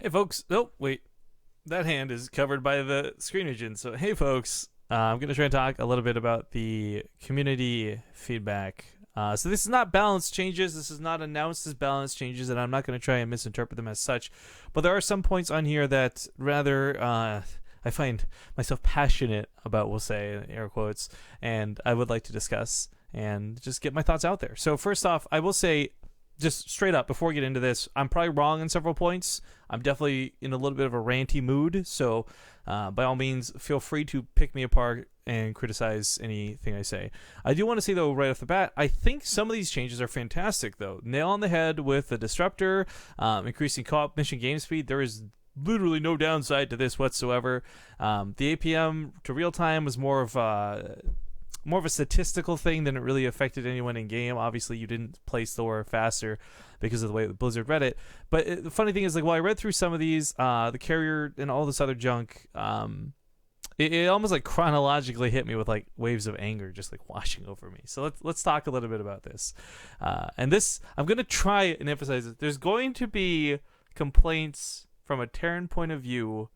Hey, folks. Oh, wait. That hand is covered by the screen region. So, hey, folks. I'm going to try and talk a little bit about the community feedback. So, this is not balance changes. This is not announced as balance changes, and I'm not going to try and misinterpret them as such. But there are some points on here that rather I find myself passionate about, we'll say, air quotes, and I would like to discuss and just get my thoughts out there. So, first off, I will say, just straight up before we get into this, I'm probably wrong in several points. I'm definitely in a little bit of a ranty mood, so by all means, feel free to pick me apart and criticize anything I say. I do want to say, though, right off the bat, I think some of these changes are fantastic, though. Nail on the head with the disruptor, increasing co-op mission game speed. There is literally no downside to this whatsoever. The APM to real time was more of a statistical thing than it really affected anyone in game. Obviously, you didn't place Thor faster because of the way Blizzard read it. But the funny thing is, like, while I read through some of these, the carrier and all this other junk, it almost like chronologically hit me with like waves of anger just like washing over me. So let's talk a little bit about this. And this, I'm going to try and emphasize it. There's going to be complaints from a Terran point of view,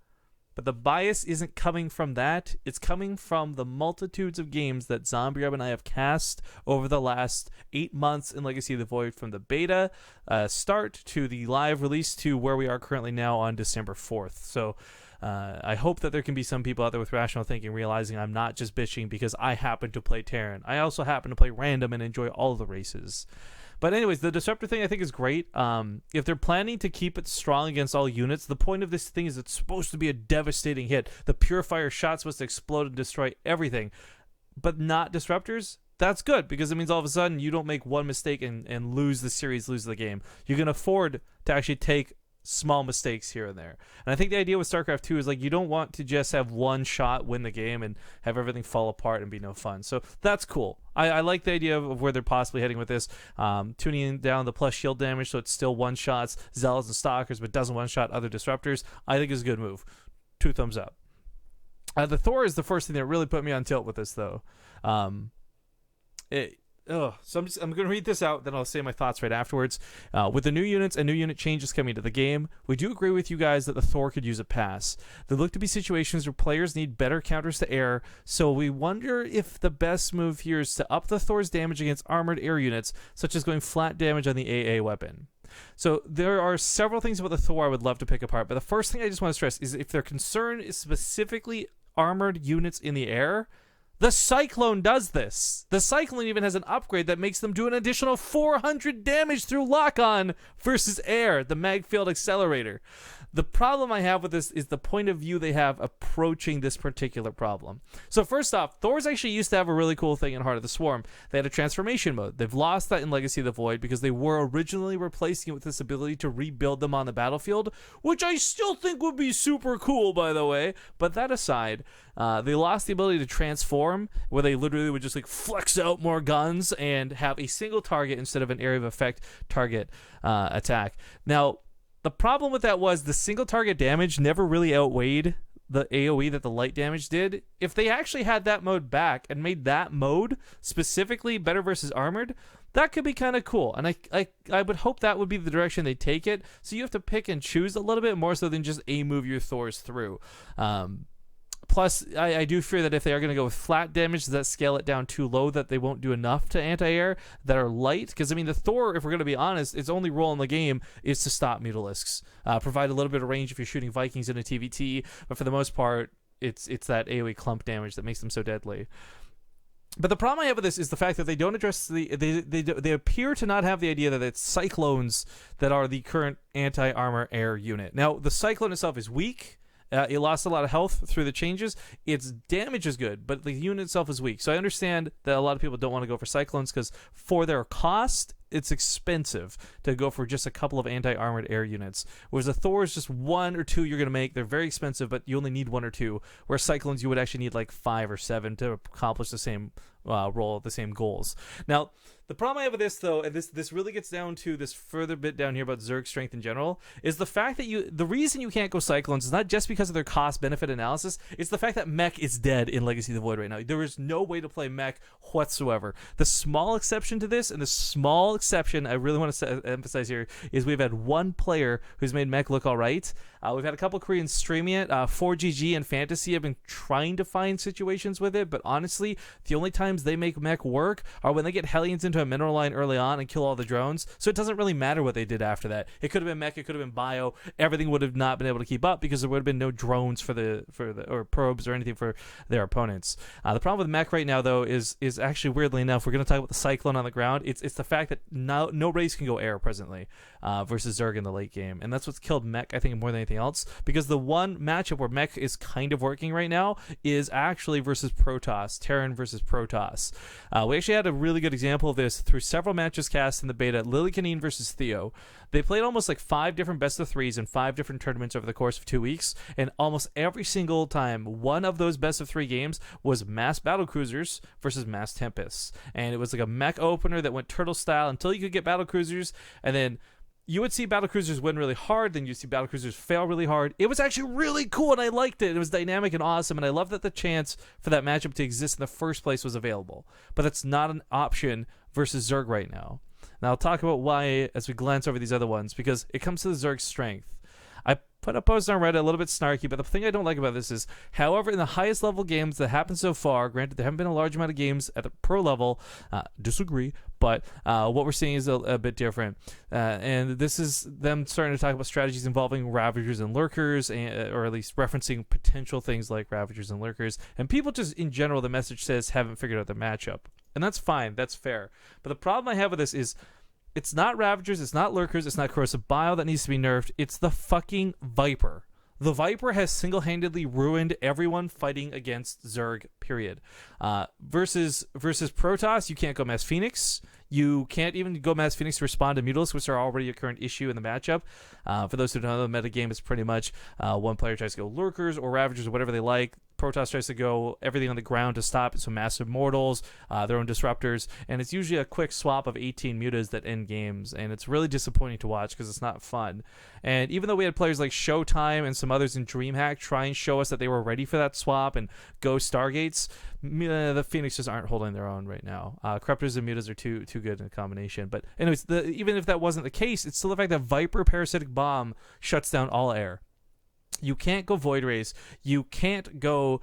but the bias isn't coming from that. It's coming from the multitudes of games that ZombieRub and I have cast over the last 8 months in Legacy of the Void, from the beta start to the live release to where we are currently now on December 4th. So I hope that there can be some people out there with rational thinking realizing I'm not just bitching because I happen to play Terran. I also happen to play random and enjoy all the races. But anyways, the disruptor thing I think is great. If they're planning to keep it strong against all units, the point of this thing is it's supposed to be a devastating hit. The purifier shot's supposed to explode and destroy everything, but not disruptors. That's good, because it means all of a sudden you don't make one mistake and lose the series, lose the game. You can afford to actually take small mistakes here and there. And I think the idea with StarCraft 2 is like you don't want to just have one shot win the game and have everything fall apart and be no fun. So that's cool. I like the idea of where they're possibly heading with this. Tuning down the plus shield damage so it's still one shots Zealots and Stalkers but doesn't one shot other disruptors, I think is a good move. 2 thumbs up. The Thor is the first thing that really put me on tilt with this, though. So I'm going to read this out, then I'll say my thoughts right afterwards. With the new units and new unit changes coming to the game, we do agree with you guys that the Thor could use a pass. There look to be situations where players need better counters to air, so we wonder if the best move here is to up the Thor's damage against armored air units, such as going flat damage on the AA weapon. So there are several things about the Thor I would love to pick apart, but the first thing I just want to stress is if their concern is specifically armored units in the air, the Cyclone does this. The Cyclone even has an upgrade that makes them do an additional 400 damage through lock-on versus air, the mag field accelerator. The problem I have with this is the point of view they have approaching this particular problem. So first off, Thor's actually used to have a really cool thing in Heart of the Swarm. They had a transformation mode. They've lost that in Legacy of the Void because they were originally replacing it with this ability to rebuild them on the battlefield, which I still think would be super cool, by the way. But that aside, they lost the ability to transform, where they literally would just like flex out more guns and have a single target instead of an area of effect target attack. Now, the problem with that was the single target damage never really outweighed the AoE that the light damage did. If they actually had that mode back and made that mode specifically better versus armored, that could be kind of cool. And I would hope that would be the direction they take it. So you have to pick and choose a little bit more so than just move your Thors through. Plus, I do fear that if they are going to go with flat damage, does that scale it down too low that they won't do enough to anti-air that are light? Because, I mean, the Thor, if we're going to be honest, its only role in the game is to stop Mutalisks. Provide a little bit of range if you're shooting Vikings in a TVT, but for the most part, it's that AoE clump damage that makes them so deadly. But the problem I have with this is the fact that they don't address they appear to not have the idea that it's Cyclones that are the current anti-armor air unit. Now, the Cyclone itself is weak. It lost a lot of health through the changes. Its damage is good, but the unit itself is weak. So I understand that a lot of people don't want to go for Cyclones because for their cost, it's expensive to go for just a couple of anti-armored air units. Whereas a Thor is just 1 or 2 you're going to make. They're very expensive, but you only need 1 or 2. Whereas Cyclones, you would actually need like 5 or 7 to accomplish the same role, the same goals. Now, the problem I have with this, though, and this really gets down to this further bit down here about Zerg's strength in general, is the fact that the reason you can't go Cyclones is not just because of their cost-benefit analysis, it's the fact that mech is dead in Legacy of the Void right now. There is no way to play mech whatsoever. The small exception to this, and the small exception I really want to emphasize here is we've had one player who's made mech look all right. We've had a couple Koreans streaming it. 4GG and Fantasy have been trying to find situations with it, but honestly, the only times they make mech work are when they get Hellions into a mineral line early on and kill all the drones. So it doesn't really matter what they did after that. It could have been mech, it could have been bio. Everything would have not been able to keep up because there would have been no drones for the or probes or anything for their opponents. The problem with mech right now, though, is actually weirdly enough, we're going to talk about the Cyclone on the ground. It's the fact that no race can go air presently versus Zerg in the late game, and that's what's killed mech, I think, more than anything else, because the one matchup where mech is kind of working right now is actually versus Protoss, Terran versus Protoss. We actually had a really good example of this through several matches cast in the beta, Lily Canine versus Theo. They played almost like 5 different best of 3s in 5 different tournaments over the course of 2 weeks, and almost every single time one of those best of 3 games was mass battlecruisers versus mass tempests, and it was like a mech opener that went turtle style until you could get battlecruisers, and then you would see battlecruisers win really hard, then you'd see battlecruisers fail really hard. It was actually really cool, and I liked it. It was dynamic and awesome, and I love that the chance for that matchup to exist in the first place was available. But that's not an option versus Zerg right now. Now, I'll talk about why as we glance over these other ones, because it comes to the Zerg's strength. I put a post on Reddit a little bit snarky, but the thing I don't like about this is, however, in the highest level games that happened so far, granted there haven't been a large amount of games at the pro level, disagree, but what we're seeing is a bit different. And this is them starting to talk about strategies involving Ravagers and Lurkers, or at least referencing potential things like Ravagers and Lurkers. And people just, in general, the message says, haven't figured out the matchup. And that's fine, that's fair. But the problem I have with this is, it's not Ravagers, it's not Lurkers, it's not Corrosive Bile that needs to be nerfed, it's the fucking Viper. The Viper has single-handedly ruined everyone fighting against Zerg, period. Versus Protoss, you can't go Mass Phoenix. You can't even go Mass Phoenix to respond to Mutalisks, which are already a current issue in the matchup. For those who don't know, the metagame is pretty much one player tries to go Lurkers or Ravagers or whatever they like. Protoss tries to go everything on the ground to stop it, so massive mortals, their own disruptors, and it's usually a quick swap of 18 mutas that end games, and it's really disappointing to watch because it's not fun. And even though we had players like Showtime and some others in DreamHack try and show us that they were ready for that swap and go Stargates, the Phoenixes aren't holding their own right now. Corruptors and mutas are too good in a combination. But anyways, even if that wasn't the case, it's still the fact that Viper Parasitic Bomb shuts down all air. You can't go Void Rays. You can't go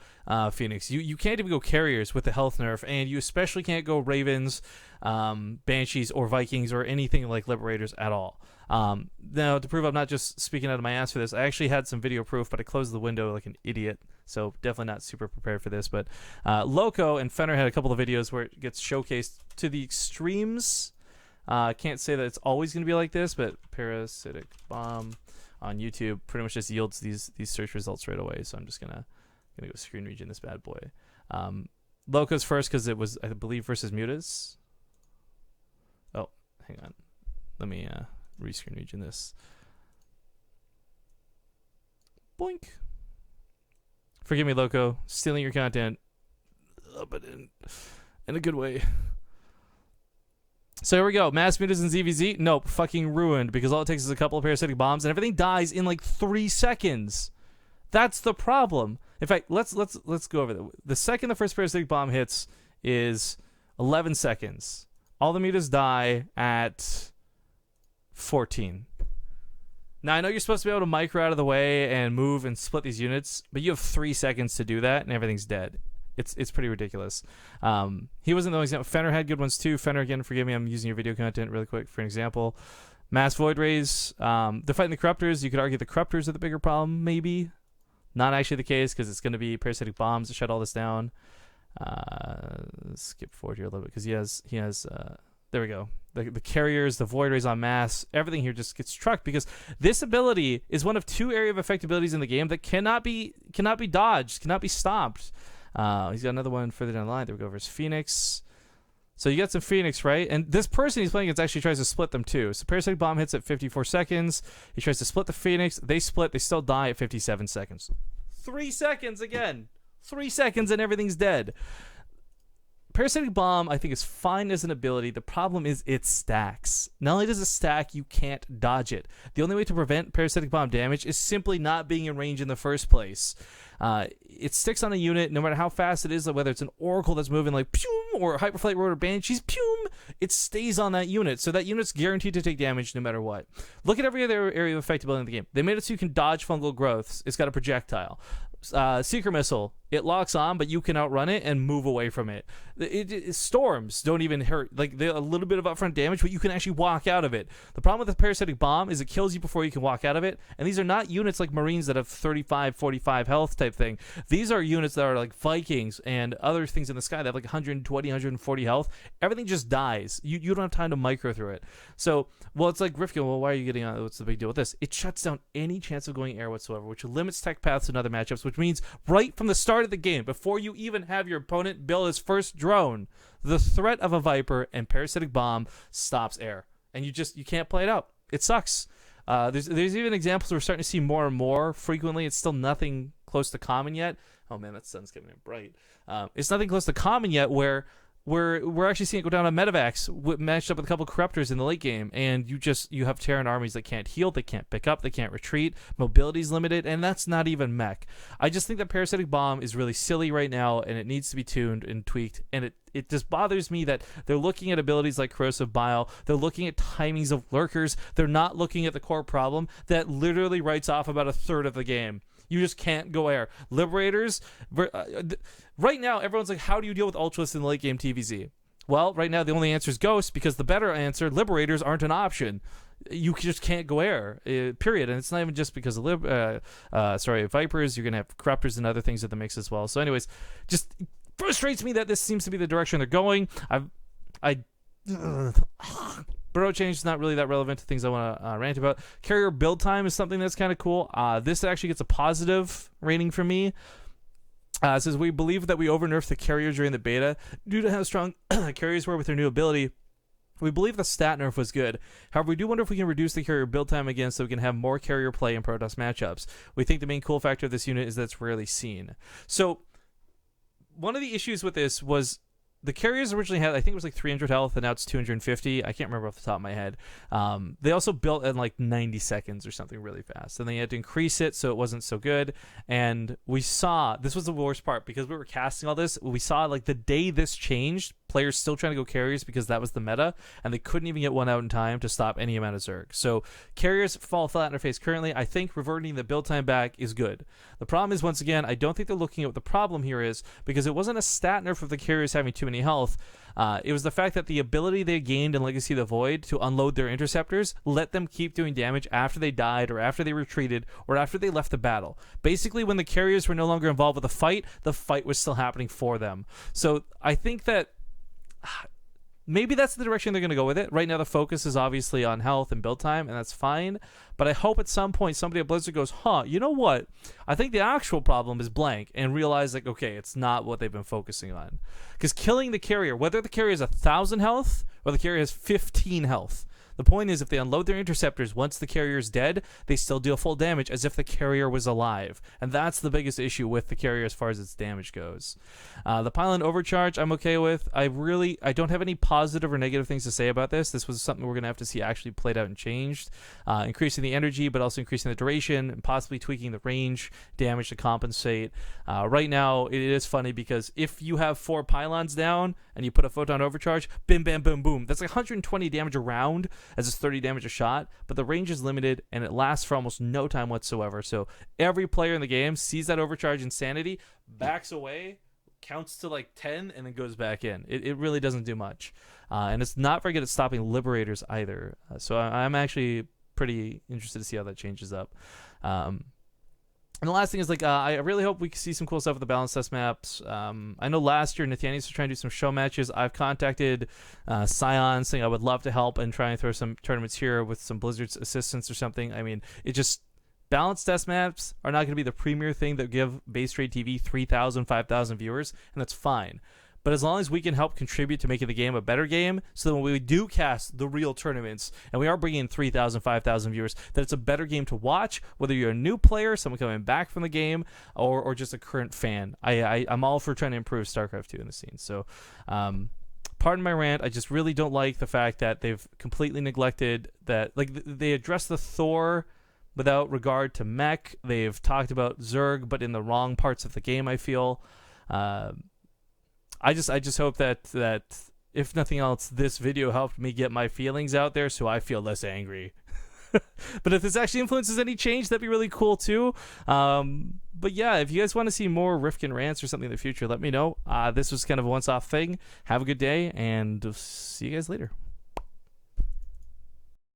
Phoenix. You can't even go Carriers with the health nerf, and you especially can't go Ravens, Banshees, or Vikings, or anything like Liberators at all. Now, to prove I'm not just speaking out of my ass for this, I actually had some video proof, but I closed the window like an idiot, so definitely not super prepared for this. But Loco and Fenner had a couple of videos where it gets showcased to the extremes. I can't say that it's always going to be like this, but Parasitic Bomb on YouTube pretty much just yields these search results right away. So I'm just gonna go screen region this bad boy. Loco's first because it was, I believe, versus Mutas. Oh, hang on, let me re-screen region this. Boink. Forgive me, Loco, stealing your content, but in a good way. So here we go. Mass Mutas and ZVZ? Nope. Fucking ruined, because all it takes is a couple of parasitic bombs and everything dies in like 3 seconds. That's the problem. In fact, let's go over that. The second the first parasitic bomb hits is 11 seconds. All the mutas die at 14. Now, I know you're supposed to be able to micro out of the way and move and split these units, but you have 3 seconds to do that and everything's dead. It's pretty ridiculous. He wasn't the only example. Fenner had good ones too. Fenner, again, forgive me, I'm using your video content really quick for an example. Mass Void Rays. They're fighting the Corruptors. You could argue the Corruptors are the bigger problem, maybe. Not actually the case, because it's going to be Parasitic Bombs to shut all this down. Skip forward here a little bit, because he has there we go. The Carriers, the Void Rays on Mass, everything here just gets trucked, because this ability is one of 2 area of effect abilities in the game that cannot be dodged, cannot be stopped. He's got another one further down the line. There we go, versus Phoenix. So you got some Phoenix, right? And this person he's playing against actually tries to split them too. So Parasitic Bomb hits at 54 seconds. He tries to split the Phoenix. They split. They still die at 57 seconds. 3 seconds again. 3 seconds and everything's dead. Parasitic Bomb, I think, is fine as an ability. The problem is it stacks. Not only does it stack, you can't dodge it. The only way to prevent Parasitic Bomb damage is simply not being in range in the first place. It sticks on a unit no matter how fast it is, whether it's an Oracle that's moving like Pum or Hyperflight Rotor Banshees, Pum, it stays on that unit. So that unit's guaranteed to take damage no matter what. Look at every other area of effectability in the game. They made it so you can dodge fungal growths. It's got a projectile. Seeker Missile, it locks on, but you can outrun it and move away from it. Storms don't even hurt. Like, they're a little bit of upfront damage, but you can actually walk out of it. The problem with the Parasitic Bomb is it kills you before you can walk out of it, and these are not units like Marines that have 35, 45 health type thing. These are units that are like Vikings and other things in the sky that have like 120, 140 health. Everything just dies. You don't have time to micro through it. So, well, it's like Rifkin, well, why are you getting on? What's the big deal with this? It shuts down any chance of going air whatsoever, which limits tech paths in other matchups, which means right from the start of the game, before you even have your opponent build his first drone, the threat of a Viper and Parasitic Bomb stops air, and you can't play it out. It sucks. There's even examples we're starting to see more and more frequently. It's still nothing close to common yet. Oh man, that sun's getting bright. It's nothing close to common yet where we're actually seeing it go down on Medivacs matched up with a couple Corruptors in the late game, and you have Terran armies that can't heal, they can't pick up, they can't retreat, mobility's limited, and that's not even mech. I just think that Parasitic Bomb is really silly right now, and it needs to be tuned and tweaked, and it just bothers me that they're looking at abilities like Corrosive Bile, they're looking at timings of lurkers, they're not looking at the core problem that literally writes off about a third of the game. You just can't go air. Liberators, right now, everyone's like, how do you deal with Ultras in the late game TVZ? Well, right now, the only answer is Ghost, because the better answer, Liberators aren't an option. You just can't go air, period. And it's not even just because of Vipers. You're going to have Corruptors and other things in the mix as well. So anyways, just frustrates me that this seems to be the direction they're going. Burrow change is not really that relevant to things I want to rant about. Carrier build time is something that's kind of cool. This actually gets a positive rating from me. It says, we believe that we overnerfed the carriers during the beta due to how strong carriers were with their new ability. We believe the stat nerf was good. However, we do wonder if we can reduce the carrier build time again so we can have more carrier play in Protoss matchups. We think the main cool factor of this unit is that it's rarely seen. So, one of the issues with this was the carriers originally had, I think it was like 300 health, and now it's 250. I can't remember off the top of my head. They also built in like 90 seconds or something really fast, and they had to increase it so it wasn't so good. And we saw, this was the worst part, because we were casting all this, we saw like the day this changed, players still trying to go carriers because that was the meta, and they couldn't even get one out in time to stop any amount of Zerg. So carriers fall flat in their face currently. I think reverting the build time back is good. The problem is, once again, I don't think they're looking at what the problem here is, because it wasn't a stat nerf of the carriers having too many health. It was the fact that the ability they gained in Legacy of the Void to unload their interceptors let them keep doing damage after they died, or after they retreated, or after they left the battle. Basically, when the carriers were no longer involved with the fight was still happening for them. So I think that maybe that's the direction they're going to go with it. Right now, the focus is obviously on health and build time, and that's fine. But I hope at some point somebody at Blizzard goes, you know what? I think the actual problem is blank, and realize, like, okay, it's not what they've been focusing on. Because killing the carrier, whether the carrier has 1,000 health or the carrier has 15 health, the point is, if they unload their interceptors once the carrier is dead, they still deal full damage as if the carrier was alive. And that's the biggest issue with the carrier as far as its damage goes. The pylon overcharge, I'm okay with. I don't have any positive or negative things to say about this. This was something we're going to have to see actually played out and changed. Increasing the energy, but also increasing the duration, and possibly tweaking the range damage to compensate. Right now, it is funny because if you have 4 pylons down and you put a photon overcharge, bim, bam, boom, boom. That's like 120 damage a round, as it's 30 damage a shot, but the range is limited and it lasts for almost no time whatsoever. So every player in the game sees that overcharge insanity, backs away, counts to like 10, and then goes back in. It really doesn't do much. And it's not very good at stopping Liberators either. So I'm actually pretty interested to see how that changes up. And the last thing is, like, I really hope we can see some cool stuff with the balance test maps. I know last year Nathaniel was trying to do some show matches. I've contacted Scion saying I would love to help and try and throw some tournaments here with some Blizzard's assistance or something. I mean, balance test maps are not going to be the premier thing that give BaseTradeTV 3,000, 5,000 viewers, and that's fine. But as long as we can help contribute to making the game a better game, so that when we do cast the real tournaments and we are bringing in 3,000, 5,000 viewers, that it's a better game to watch, whether you're a new player, someone coming back from the game, or just a current fan. I'm all for trying to improve StarCraft 2 in the scene. So, pardon my rant. I just really don't like the fact that they've completely neglected that. Like, they addressed the Thor without regard to mech. They've talked about Zerg, but in the wrong parts of the game, I feel. I just hope that if nothing else, this video helped me get my feelings out there so I feel less angry. But if this actually influences any change, that'd be really cool too. But yeah, if you guys want to see more Rifkin rants or something in the future, let me know. This was kind of a once-off thing. Have a good day, and see you guys later.